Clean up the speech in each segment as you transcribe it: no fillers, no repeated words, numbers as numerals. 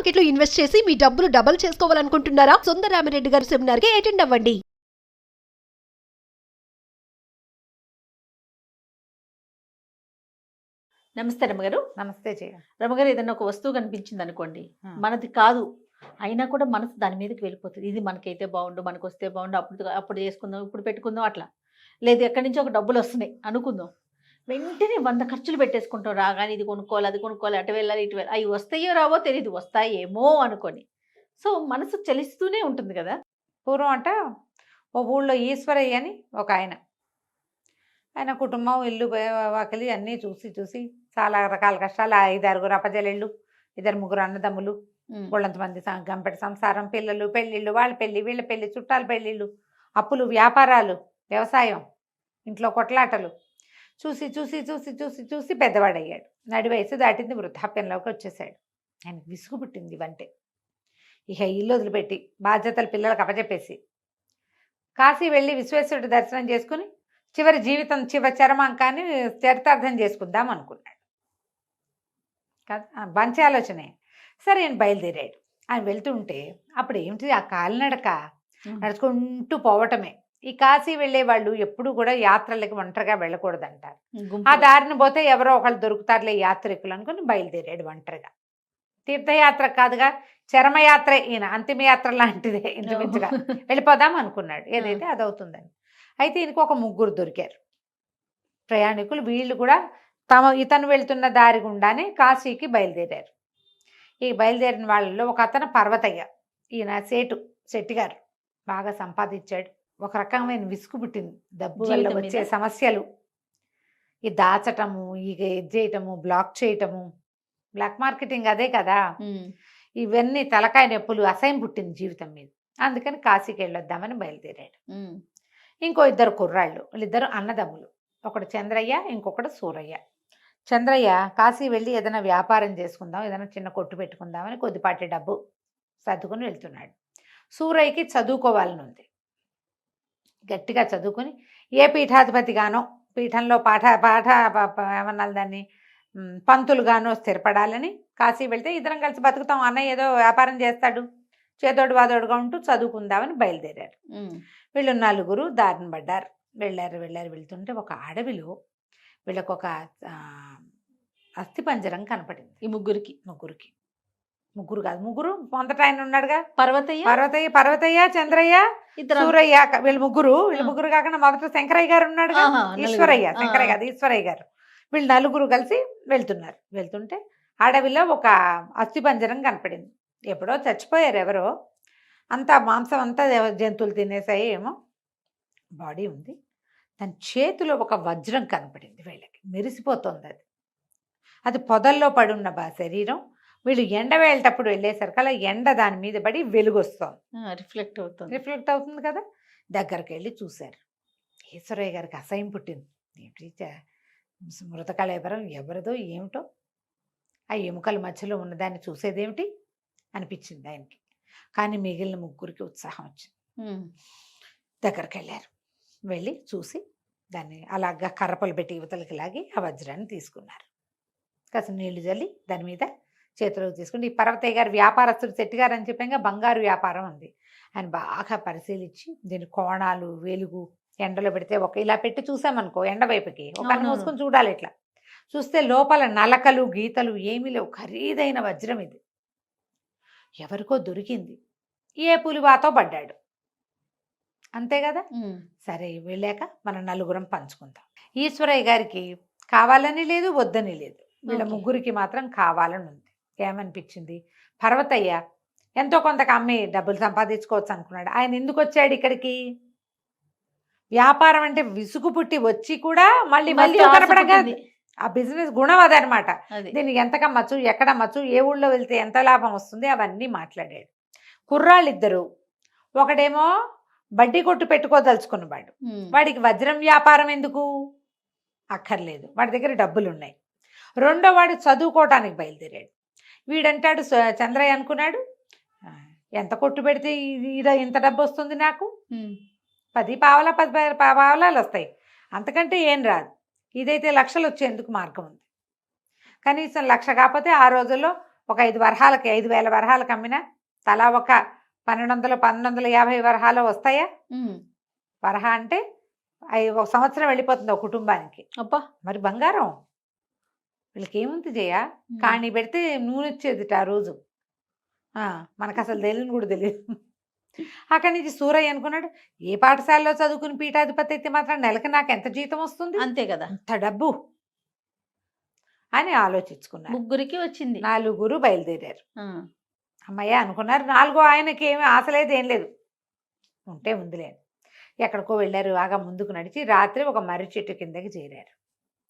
Market లో invest చేసి మీ డబ్బులు డబుల్ చేసుకోవాలనుకుంటున్నారా? సుందరరామిరెడ్డి గారి సెమినార్ కి అటెండ్ అవ్వండి. నమస్తే రమ్మగారు. నమస్తే జయ. రమ్మగారు, ఏదైనా ఒక వస్తువు కనిపించింది అనుకోండి, మనది కాదు అయినా కూడా మనసు దాని మీదకి వెళ్ళిపోతుంది. ఇది మనకైతే బాగుండు, మనకు వస్తే బాగుండు, అప్పుడు చేసుకుందాం, ఇప్పుడు పెట్టుకుందాం, అట్లా. లేదు ఎక్కడి నుంచి ఒక డబ్బులు వస్తున్నాయి అనుకుందాం, వెంటనే 100 ఖర్చులు పెట్టేసుకుంటాం. రాగానే ఇది కొనుక్కోవాలి, అది కొనుక్కోవాలి, అటు వెళ్ళాలి, ఇటు వెళ్ళాలి. అవి వస్తాయో రావో తెలియదు, వస్తాయేమో అనుకొని. సో మనసు చలిస్తూనే ఉంటుంది కదా. పూర్వం అంట ఓ ఊళ్ళో ఈశ్వరయ్య అని ఒక ఆయన కుటుంబం, ఇల్లు, వాకిలి అన్నీ చూసి చాలా రకాల కష్టాలు. 5-6 అప్పజెల్లెళ్ళు, 2-3 అన్నదమ్ములు, వాళ్ళంతమంది గంపెటి సంసారం, పిల్లలు, పెళ్ళిళ్ళు, వాళ్ళ పెళ్ళి, వీళ్ళ పెళ్ళి, చుట్టాల పెళ్ళిళ్ళు, అప్పులు, వ్యాపారాలు, వ్యవసాయం, ఇంట్లో కొట్లాటలు చూసి పెద్దవాడయ్యాడు. నడి వయసు దాటింది, వృద్ధాప్యంలోకి వచ్చేసాడు. ఆయనకు విసుగు పుట్టింది ఇవంటే. ఇక ఇల్లు వదిలిపెట్టి బాధ్యతలు పిల్లలకు అప్పచెప్పేసి కాశీ వెళ్ళి విశ్వేశ్వరుడి దర్శనం చేసుకుని చివరి జీవితం చరమాంకాన్ని చరితార్థం చేసుకుందాం అనుకున్నాడు. మంచి ఆలోచనే. సరే ఆయన బయలుదేరాడు. ఆయన వెళ్తుంటే అప్పుడు ఏమిటి, ఆ కాలినడక నడుచుకుంటూ పోవటమే. ఈ కాశీ వెళ్ళే వాళ్ళు ఎప్పుడు కూడా యాత్రలకి ఒంటరిగా వెళ్ళకూడదు అంటారు. ఆ దారిని పోతే ఎవరో ఒకళ్ళు దొరుకుతారులే యాత్రికులు అనుకుని బయలుదేరాడు ఒంటరిగా. తీర్థయాత్ర కాదుగా, చరమయాత్ర, ఈయన అంతిమయాత్ర లాంటిదే ఇంచుమించుగా. వెళ్ళిపోదాం అనుకున్నాడు, ఏదైతే అదవుతుందని. అయితే ఈయనకు ఒక 3 దొరికారు ప్రయాణికులు. వీళ్ళు కూడా ఇతను వెళ్తున్న దారి గుండానే కాశీకి బయలుదేరారు. ఈ బయలుదేరిన వాళ్ళలో ఒక అతను పర్వతయ్య. ఈయన శెట్టి గారు బాగా సంపాదించాడు. ఒక రకమైన విసుగు పుట్టింది డబ్బు వల్ల వచ్చే సమస్యలు, ఈ దాచటము, ఇక ఇది చేయటము, బ్లాక్ చేయటము, బ్లాక్ మార్కెటింగ్ అదే కదా. ఇవన్నీ తలకాయ నొప్పులు, అసహ్యం పుట్టింది జీవితం మీద. అందుకని కాశీకి వెళ్ళొద్దామని బయలుదేరాడు. ఇంకో 2 కుర్రాళ్ళు, వీళ్ళిద్దరు అన్నదమ్ములు. ఒకడు చంద్రయ్య, ఇంకొకడు సూరయ్య. చంద్రయ్య కాశీ వెళ్ళి ఏదైనా వ్యాపారం చేసుకుందాం, ఏదైనా చిన్న కొట్టు పెట్టుకుందామని కొద్దిపాటి డబ్బు సర్దుకుని వెళ్తున్నాడు. సూరయ్యకి చదువుకోవాలని ఉంది. గట్టిగా చదువుకుని ఏ పీఠాధిపతిగానో, పీఠంలో ఏమన్నాలి దాన్ని, పంతులుగానో స్థిరపడాలని కాశీ వెళ్తే ఇద్దరం కలిసి బతుకుతాం, అన్నయ్య ఏదో వ్యాపారం చేస్తాడు, చేదోడు వాదోడుగా ఉంటూ చదువుకుందామని బయలుదేరారు. వీళ్ళు 4 దారిని పడ్డారు. వెళ్ళారు వెళ్తుంటే ఒక అడవిలో వీళ్ళకు ఒక అస్థిపంజరం కనపడింది. ఈ ముగ్గురు కాదు, మొదట ఆయన ఉన్నాడుగా, పర్వతయ్య, చంద్రయ్య, సూరయ్య, వీళ్ళు ముగ్గురు కాకుండా మొదట శంకరయ్య గారు ఉన్నాడుగా, శంకరయ్య కాదు ఈశ్వరయ్య గారు. వీళ్ళు 4 కలిసి వెళ్తుంటే అడవిలో ఒక అస్థిపంజరం కనపడింది. ఎప్పుడో చచ్చిపోయారు ఎవరో, అంతా మాంసం అంతా జంతువులు తినేసాయి ఏమో, బాడీ ఉంది. దాని చేతిలో ఒక వజ్రం కనపడింది. వీళ్ళకి మెరిసిపోతుంది. అది పొదల్లో పడి ఉన్న శరీరం. వీళ్ళు ఎండ వెళ్ళేటప్పుడు వెళ్ళేసరికి అలా ఎండ దాని మీద పడి వెలుగొస్తుంది, రిఫ్లెక్ట్ అవుతుంది కదా. దగ్గరికి వెళ్ళి చూశారు. ఈశ్వరయ్య గారికి అసహ్యం పుట్టింది. మృతకళేబరం ఎవరిదో ఏమిటో, ఆ ఎముకల మధ్యలో ఉన్నదాన్ని చూసేదేమిటి అనిపించింది ఆయనకి. కానీ మిగిలిన 3కి ఉత్సాహం వచ్చింది. దగ్గరికి వెళ్ళారు. వెళ్ళి చూసి దాన్ని అలాగా కర్రపలు పెట్టి యువతలకి లాగి ఆ వజ్రాన్ని తీసుకున్నారు. కాస్త నీళ్లు జల్లి దాని మీద చేతిలోకి తీసుకుని, ఈ పర్వతయ్య గారు వ్యాపారస్తుడు, శెట్టి గారు అని చెప్పాక బంగారు వ్యాపారం ఉంది. ఆయన బాగా పరిశీలించి దీని కోణాలు, వెలుగు, ఎండలో పెడితే ఇలా పెట్టి చూసామనుకో, ఎండ వైపుకి ఒక కన్ను మూసుకొని చూడాలి. ఇట్లా చూస్తే లోపల నలకలు, గీతలు ఏమీ లేవు. ఖరీదైన వజ్రం ఇది. ఎవరికో దొరికింది, ఏ పులివాతో పడ్డాడు, అంతే కదా. సరే వెళ్ళాక మనం 4 పంచుకుందాం. ఈశ్వరయ్య గారికి కావాలని లేదు, వద్దని లేదు. వీళ్ళ 3కి మాత్రం కావాలని ఉంది. ఏమనిపించింది, పర్వతయ్య ఎంతో కొంతకు అమ్మి డబ్బులు సంపాదించుకోవచ్చు అనుకున్నాడు. ఆయన ఎందుకు వచ్చాడు ఇక్కడికి? వ్యాపారం అంటే విసుగు పుట్టి వచ్చి కూడా మళ్ళీ కనపడగా ఆ బిజినెస్ గుణం అదనమాట. దీన్ని ఎంత కమ్మచ్చు, ఎక్కడ అమ్మచ్చు, ఏ ఊళ్ళో వెళ్తే ఎంత లాభం వస్తుంది, అవన్నీ మాట్లాడాడు. కుర్రాళ్ళిద్దరు, ఒకడేమో బడ్డీ కొట్టు పెట్టుకోదలుచుకున్నవాడు. వాడికి వజ్రం వ్యాపారం ఎందుకు అక్కర్లేదు, వాడి దగ్గర డబ్బులు ఉన్నాయి. రెండో వాడు చదువుకోవటానికి బయలుదేరాడు. వీడంటాడు, చంద్రయ్య అనుకున్నాడు, ఎంత కొట్టు పెడితే ఇంత డబ్బు వస్తుంది నాకు, 10 పావలాలు వస్తాయి, అంతకంటే ఏం రాదు. ఇదైతే లక్షలు వచ్చేందుకు మార్గం ఉంది. కనీసం 1,00,000 కాకపోతే ఆ రోజుల్లో ఒక 5 వరహాలకి 5,000 వరహాలకు అమ్మినా తలా ఒక 1,200 1,250 వరహాలు వస్తాయా? వరహ అంటే ఒక సంవత్సరం వెళ్ళిపోతుంది ఒక కుటుంబానికి. అబ్బా మరి బంగారం వీళ్ళకి ఏముంది జయ, కానీ పెడితే నూనె వచ్చేదిట ఆ రోజు. మనకు అసలు తెలియని కూడా తెలియదు. అక్కడి నుంచి సూరయ్య అనుకున్నాడు, ఏ పాఠశాలలో చదువుకుని పీఠాధిపతి అయితే మాత్రం నెలకు నాకు ఎంత జీతం వస్తుంది, అంతే కదా, అంత డబ్బు అని ఆలోచించుకున్నారు. 3 వచ్చింది. 4 బయలుదేరారు. అమ్మయ్య అనుకున్నారు. 4 ఆయనకి ఏమీ ఆశ లేదు, ఏం లేదు, ఉంటే ఉందిలేదు. ఎక్కడికో వెళ్ళారు. బాగా ముందుకు నడిచి రాత్రి ఒక మర్రి చెట్టు కిందకి చేరారు.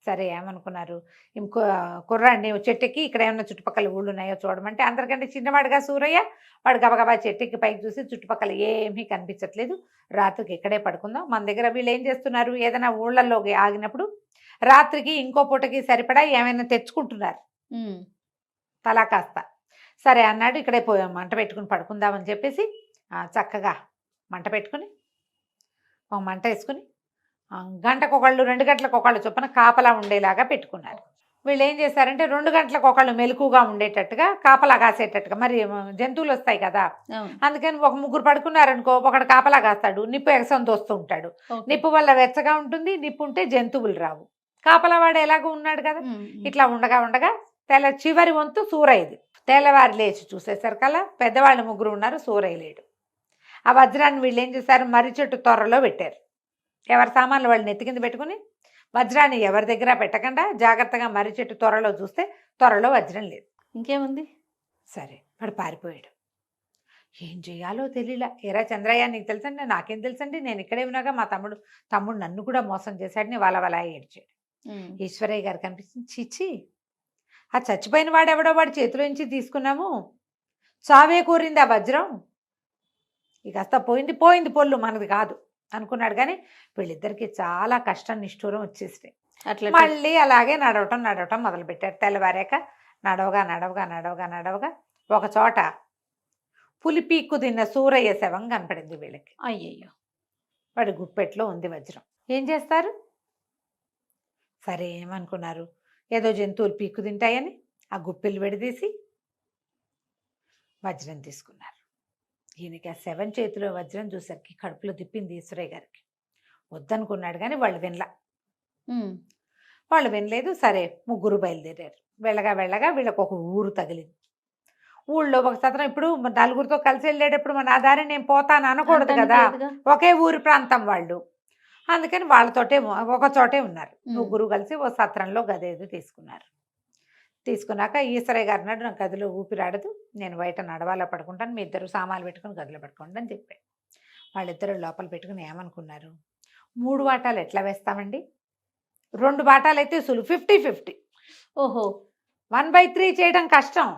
సరే ఏమనుకున్నారు, ఇంకో కుర్రాడిని చెట్టుకి ఇక్కడ ఏమన్నా చుట్టుపక్కల ఊళ్ళు ఉన్నాయో చూడమంటే, అందరికంటే చిన్నవాడుగా సూరయ్య, వాడు గబగబా చెట్టుకి పైకి చూసి చుట్టుపక్కల ఏమీ కనిపించట్లేదు, రాత్రికి ఇక్కడే పడుకుందాం. మన దగ్గర వీళ్ళు ఏం చేస్తున్నారు, ఏదైనా ఊళ్ళల్లోకి ఆగినప్పుడు రాత్రికి ఇంకో పూటకి సరిపడా ఏమైనా తెచ్చుకుంటున్నారు తలా కాస్త. సరే అన్నాడు, ఇక్కడే మంట పెట్టుకుని పడుకుందామని చెప్పేసి చక్కగా మంట పెట్టుకుని ఒక మంట వేసుకుని గంటకు ఒకళ్ళు 2 గంటలకు ఒకళ్ళు చొప్పున కాపలా ఉండేలాగా పెట్టుకున్నారు. వీళ్ళు ఏం చేశారంటే 2 గంటలకు ఒకళ్ళు మెలకుగా ఉండేటట్టుగా కాపలా కాసేటట్టుగా, మరి జంతువులు వస్తాయి కదా, అందుకని ఒక 3 పడుకున్నారనుకో, ఒకడు కాపలా కాస్తాడు, నిప్పు ఎగసం తోస్తూ ఉంటాడు. నిప్పు వల్ల వెచ్చగా ఉంటుంది, నిప్పు ఉంటే జంతువులు రావు. కాపలా వాడు ఎలాగో ఉన్నాడు కదా. ఇట్లా ఉండగా ఉండగా చివరి వంతు సూరయ్యది. తెల్లవారు లేచి చూసేసరికల్లా పెద్దవాళ్ళు 3 ఉన్నారు, సూరయ్య లేడు. ఆ వజ్రాన్ని వీళ్ళు ఏం చేశారు, మర్రి చెట్టు త్వరలో పెట్టారు. ఎవరి సామాన్లు వాళ్ళు నెత్తి కింద పెట్టుకుని వజ్రాన్ని ఎవరి దగ్గర పెట్టకుండా జాగ్రత్తగా మర్రి చెట్టు త్వరలో చూస్తే త్వరలో వజ్రం లేదు. ఇంకేముంది, సరే వాడు పారిపోయాడు. ఏం చేయాలో తెలియలా. ఎరా చంద్రయ్య నీకు తెలుసండి, నాకేం తెలుసండి, నేను ఇక్కడే ఉన్నాగా, మా తమ్ముడు నన్ను కూడా మోసం చేశాడని వాళ్ళ ఏడ్చాడు. ఈశ్వరయ్య గారు కనిపిస్తుంది, చీచి ఆ చచ్చిపోయిన వాడెవడో వాడి చేతిలోంచి తీసుకున్నాము, చావే కోరింది ఆ వజ్రం, ఇక కాస్త పోయింది పొల్లు, మనది కాదు అనుకున్నాడు. కానీ వీళ్ళిద్దరికి చాలా కష్టం నిష్ఠూరం వచ్చేసినాయి. అట్లా మళ్ళీ అలాగే నడవటం మొదలుపెట్టారు. తెల్లవారాక నడవగా ఒక చోట పులిపీక్కు తిన్న సూరయ్య శవం కనపడింది వీళ్ళకి. అయ్యయ్యో, వాడి గుప్పెట్లో ఉంది వజ్రం. ఏం చేస్తారు, సరే ఏమనుకున్నారు, ఏదో జంతువులు పీక్కు తింటాయని ఆ గుప్పెలు విడదీసి వజ్రం తీసుకున్నారు. ఈయనకి ఆ శవం చేతిలో వజ్రం చూసరికి కడుపులో తిప్పింది ఈశ్వరయ్య గారికి. వద్దనుకున్నాడు కానీ వాళ్ళు వినలేదు. సరే 3 బయలుదేరారు. వెళ్ళగా వీళ్ళకి ఒక ఊరు తగిలింది. ఊళ్ళో ఒక సత్రం, ఇప్పుడు 4 కలిసి వెళ్ళేటప్పుడు మన దారి నేను పోతాను అనకూడదు కదా, ఒకే ఊరి ప్రాంతం వాళ్ళు, అందుకని వాళ్ళతోటే ఒక చోటే ఉన్నారు. 3 కలిసి ఓ సత్రంలో గదేదో తీసుకున్నాక ఈశ్వరయ్య గారు అన్నాడు, నాకు గదిలో ఊపిరాడదు, నేను బయట నడవాలో పడుకుంటాను, మీ 2 సామాన్లు పెట్టుకుని గదిలో పడుకోండి అని చెప్పాడు. వాళ్ళిద్దరు లోపల పెట్టుకుని ఏమనుకున్నారు, 3 వాటాలు ఎట్లా వేస్తామండి, 2 వాటాలు అయితే సులువు, 50-50. ఓహో, 1/3 చేయడం కష్టం,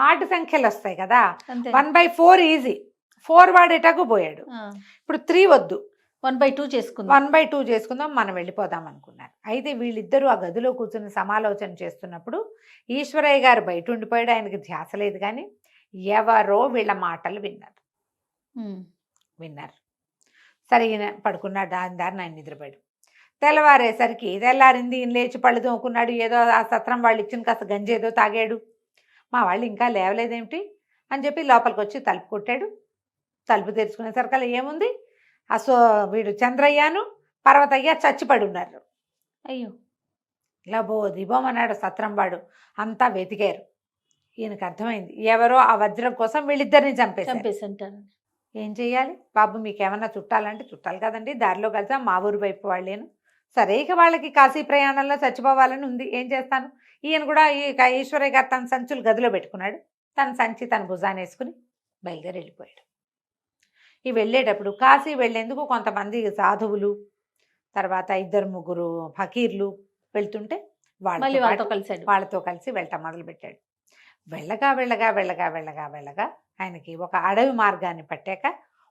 ఆట సంఖ్యలు వస్తాయి కదా, 1/4 ఈజీ. 4 వాడేటకు పోయాడు, ఇప్పుడు 3 వద్దు, 1/2 చేసుకుందాం, మనం వెళ్ళిపోదాం అనుకున్నారు. అయితే వీళ్ళిద్దరూ ఆ గదిలో కూర్చుని సమాలోచన చేస్తున్నప్పుడు ఈశ్వరయ్య గారు బయట ఉండిపోయాడు. ఆయనకి ధ్యాస లేదు, కానీ ఎవరో వీళ్ళ మాటలు విన్నారు. సరే ఈయన పడుకున్నాడు, దారిని ఆయన నిద్రపోయాడు. తెల్లవారేసరికి తెల్లారింది, ఈయన లేచి పళ్ళు తోముకున్నాడు, ఏదో ఆ సత్రం వాళ్ళు ఇచ్చిన కాస్త గంజేదో తాగాడు. మా వాళ్ళు ఇంకా లేవలేదేమిటి అని చెప్పి లోపలికి వచ్చి తలుపు కొట్టాడు. తలుపు తెరుచుకునేసరికల్లా ఏముంది, వీడు చంద్రయ్యను పర్వతయ్య చచ్చిపడి ఉన్నారు. అయ్యో, ఇలా దిబోమన్నాడు సత్రం వాడు. అంతా వెతికారు. ఈయనకు అర్థమైంది, ఎవరో ఆ వజ్రం కోసం వీళ్ళిద్దరిని చంపేశారు. ఏం చెయ్యాలి బాబు, మీకేమన్నా చుట్టాలంటే చుట్టాలి కదండి, దారిలో కలిసా మా ఊరు వైపు వాళ్ళేను. సరే ఇక వాళ్ళకి కాశీ ప్రయాణంలో చచ్చిపోవాలని ఉంది, ఏం చేస్తాను. ఈయన కూడా ఈశ్వరయ్య గారు తన సంచులు గదిలో పెట్టుకున్నాడు. తన సంచి తన భుజాన్ని వేసుకుని బయలుదేరి వెళ్ళిపోయాడు. ఈ వెళ్ళేటప్పుడు కాశీ వెళ్ళేందుకు కొంతమంది సాధువులు, తర్వాత 2-3 ఫకీర్లు వెళ్తుంటే వాళ్ళతో కలిసి వెళ్ళటం మొదలుపెట్టాడు. వెళ్ళగా ఆయనకి ఒక అడవి మార్గాన్ని పట్టాక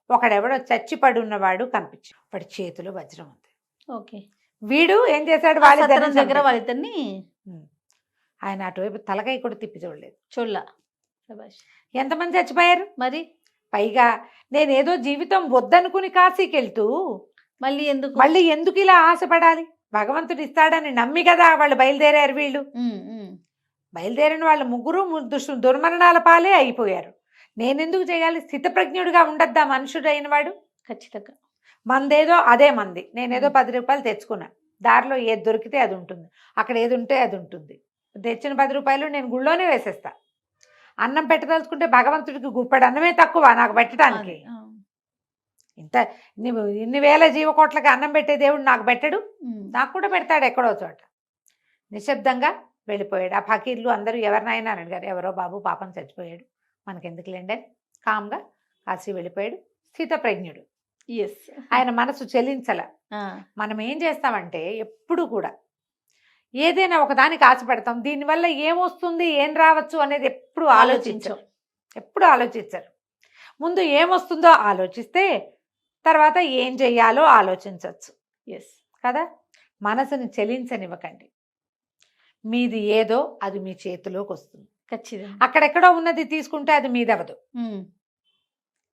ఒకడెవడో చచ్చిపడి ఉన్నవాడు కనిపించాడు. వాడి చేతిలో వజ్రం ఉంది. ఓకే, వీడు ఏం చేశాడు, వాళ్ళిద్దరిని ఆయన అటువైపు తలకాయ కూడా తిప్పి చూడలేదు. ఎంతమంది చచ్చిపోయారు మరి. పైగా నేనేదో జీవితం వద్దనుకుని కాశీకి వెళ్తూ మళ్ళీ ఎందుకు ఇలా ఆశపడాలి, భగవంతుడు ఇస్తాడని నమ్మి కదా వాళ్ళు బయలుదేరారు. వీళ్ళు బయలుదేరిన వాళ్ళు ముగ్గురు దుర్మరణాల పాలే అయిపోయారు. నేనెందుకు చేయాలి? స్థితప్రజ్ఞుడిగా ఉండద్దా మనుషుడు అయిన వాడు? ఖచ్చితంగా. మందేదో అదే మంది. నేనేదో 10 రూపాయలు తెచ్చుకున్నా, దారిలో ఏది దొరికితే అది ఉంటుంది, అక్కడ ఏది ఉంటే అది ఉంటుంది. తెచ్చిన 10 రూపాయలు నేను గుళ్ళోనే వేసేస్తా. అన్నం పెట్టదలుచుకుంటే భగవంతుడికి గుప్పెడు అన్నమే తక్కువ నాకు పెట్టడానికి. ఇంత ఇన్ని వేల జీవకోట్లకి అన్నం పెట్టే దేవుడు నాకు పెట్టడు? నాకు కూడా పెడతాడు ఎక్కడో చోట. నిశ్శబ్దంగా వెళ్ళిపోయాడు. ఆ ఫకీర్లు అందరూ ఎవరినైనా అని అడిగారు. ఎవరో బాబు పాపం చచ్చిపోయాడు, మనకెందుకులేండి, కామ్గా కాశీ వెళ్ళిపోయాడు. స్థితప్రజ్ఞుడు. ఎస్. ఆయన మనసు చెలించల. మనం ఏం చేస్తామంటే ఎప్పుడు కూడా ఏదైనా ఒకదానికి ఆశ పెడతాం, దీనివల్ల ఏమొస్తుంది ఏం రావచ్చు అనేది ఎప్పుడు ఆలోచించరు. ముందు ఏమొస్తుందో ఆలోచిస్తే తర్వాత ఏం చెయ్యాలో ఆలోచించవచ్చు. ఎస్ కదా. మనసుని చెలించనివ్వకండి. మీది ఏదో అది మీ చేతిలోకి వస్తుంది. ఖచ్చితంగా. అక్కడెక్కడో ఉన్నది తీసుకుంటే అది మీదవదు.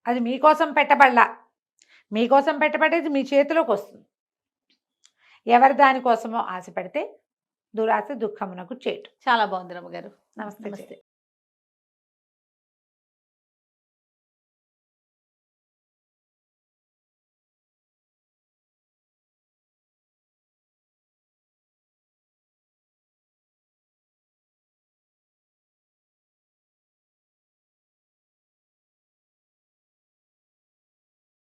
అది మీకోసం పెట్టబడలా. మీకోసం పెట్టబడేది మీ చేతిలోకి వస్తుంది. ఎవరి దానికోసమో ఆశ పెడితే దురాశ దుఃఖమునకు చేటు. చాలా బాగుంది రమ్మగారు. నమస్తే. నమస్తే.